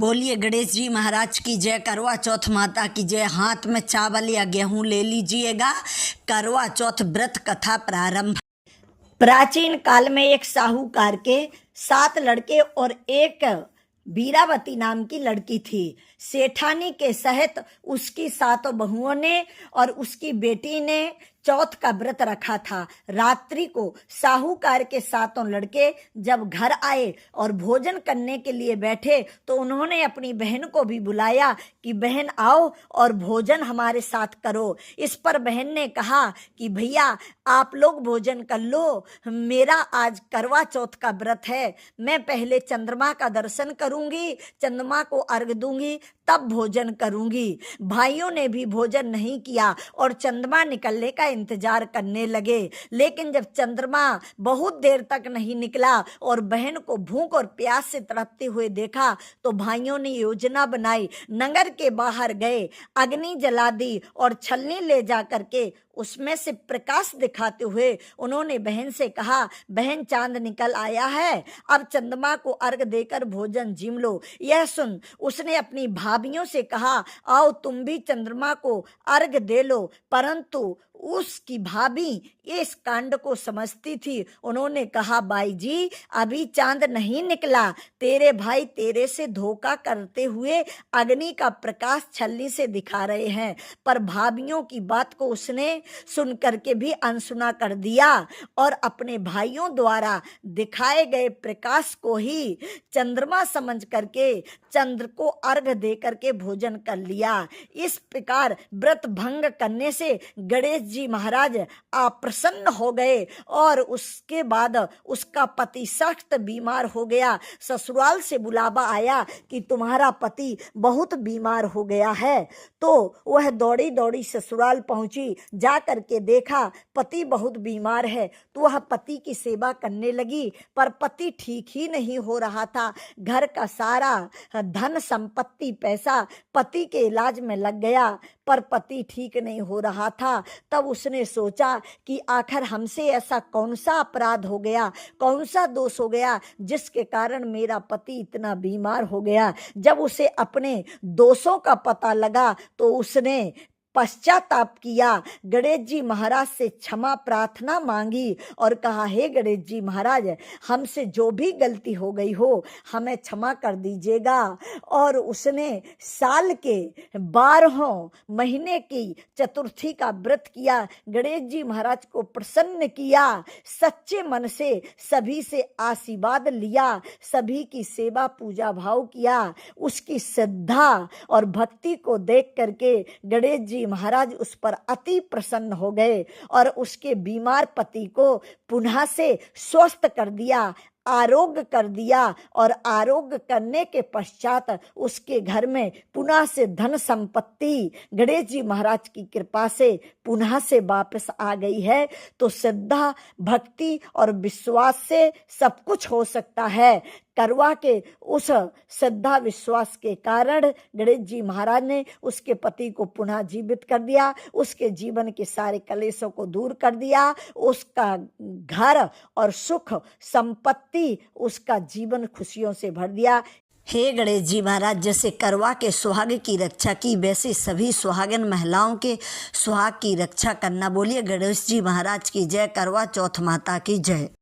बोलिए गणेश जी महाराज की जय। करवा चौथ माता की जय। हाथ में चावल या गेहूं ले लीजिएगा। करवा चौथ व्रत कथा प्रारंभ। प्राचीन काल में एक साहूकार के 7 लड़के और एक बीरावती नाम की लड़की थी। सेठानी के सहित उसकी 7 बहुओं ने और उसकी बेटी ने चौथ का व्रत रखा था। रात्रि को साहूकार के 7 लड़के जब घर आए और भोजन करने के लिए बैठे तो उन्होंने अपनी बहन को भी बुलाया कि बहन आओ और भोजन हमारे साथ करो। इस पर बहन ने कहा कि भैया आप लोग भोजन कर लो, मेरा आज करवा चौथ का व्रत है। मैं पहले चंद्रमा का दर्शन करूंगी, चंद्रमा को अर्घ दूंगी, तब भोजन करूंगी। भाइयों ने भी भोजन नहीं किया और चंद्रमा निकलने का इंतजार करने लगे। लेकिन जब चंद्रमा बहुत देर तक नहीं निकला और बहन को भूख और प्यास से तड़पते हुए देखा तो भाइयों ने योजना बनाई। नगर के बाहर गए, अग्नि जला दी और छलनी ले जा करके उसमें से प्रकाश दिखाते हुए उन्होंने बहन से कहा, बहन चांद निकल आया है, अब चंद्रमा को अर्घ देकर भोजन जिम लो। यह सुन उसने अपनी भाभियों से कहा, आओ तुम भी चंद्रमा को अर्घ दे लो। परंतु उसकी भाभी इस कांड को समझती थी। उन्होंने कहा, बाई जी अभी चांद नहीं निकला, तेरे भाई तेरे से धोखा करते हुए अग्नि का प्रकाश छलनी से दिखा रहे हैं। पर भाभियों की बात को उसने सुन करके भी अनसुना कर दिया और अपने भाइयों द्वारा दिखाए गए प्रकाश को ही चंद्रमा समझ करके चंद्र को अर्घ दे करके भोजन कर लिया। इस प्रकार व्रत भंग करने से गणेश जी महाराज अप्रसन्न हो गए और उसके बाद उसका पति सख्त बीमार हो गया। ससुराल से बुलावा आया कि तुम्हारा पति बहुत बीमार हो गया है। तो वह दौड़ी दौड़ी ससुराल पहुंची, जा करके देखा पति बहुत बीमार है तो वह पति की सेवा करने लगी। पर पति ठीक ही नहीं हो रहा था। घर का सारा धन संपत्ति पैसा पति के इलाज में लग गया पर पति ठीक नहीं हो रहा था। तब उसने सोचा कि आखिर हमसे ऐसा कौन सा अपराध हो गया, कौन सा दोष हो गया जिसके कारण मेरा पति इतना बीमार हो गया। जब उसे अपने दोषों का पता लगा तो उसने पश्चाताप किया, गणेश जी महाराज से क्षमा प्रार्थना मांगी और कहा, हे गणेश जी महाराज हमसे जो भी गलती हो गई हो हमें क्षमा कर दीजिएगा। और उसने साल के 12वें महीने की चतुर्थी का व्रत किया, गणेश जी महाराज को प्रसन्न किया, सच्चे मन से सभी से आशीर्वाद लिया, सभी की सेवा पूजा भाव किया। उसकी श्रद्धा और भक्ति को देख करके गणेश जी महाराज उस पर अति प्रसन्न हो गए और उसके बीमार पति को पुनः से स्वस्थ कर दिया, आरोग्य कर दिया। और आरोग्य करने के पश्चात उसके घर में पुनः से धन संपत्ति गणेश जी महाराज की कृपा से पुनः से वापस आ गई है। तो श्रद्धा भक्ति और विश्वास से सब कुछ हो सकता है। करवा के उस श्रद्धा विश्वास के कारण गणेश जी महाराज ने उसके पति को पुनः जीवित कर दिया, उसके जीवन के सारे कलेशों को दूर कर दिया, उसका घर और सुख संपत्ति उसका जीवन खुशियों से भर दिया। हे गणेश जी महाराज, जैसे करवा के सुहाग की रक्षा की वैसे सभी सुहागन महिलाओं के सुहाग की रक्षा करना। बोलिए गणेश जी महाराज की जय। करवा चौथ माता की जय।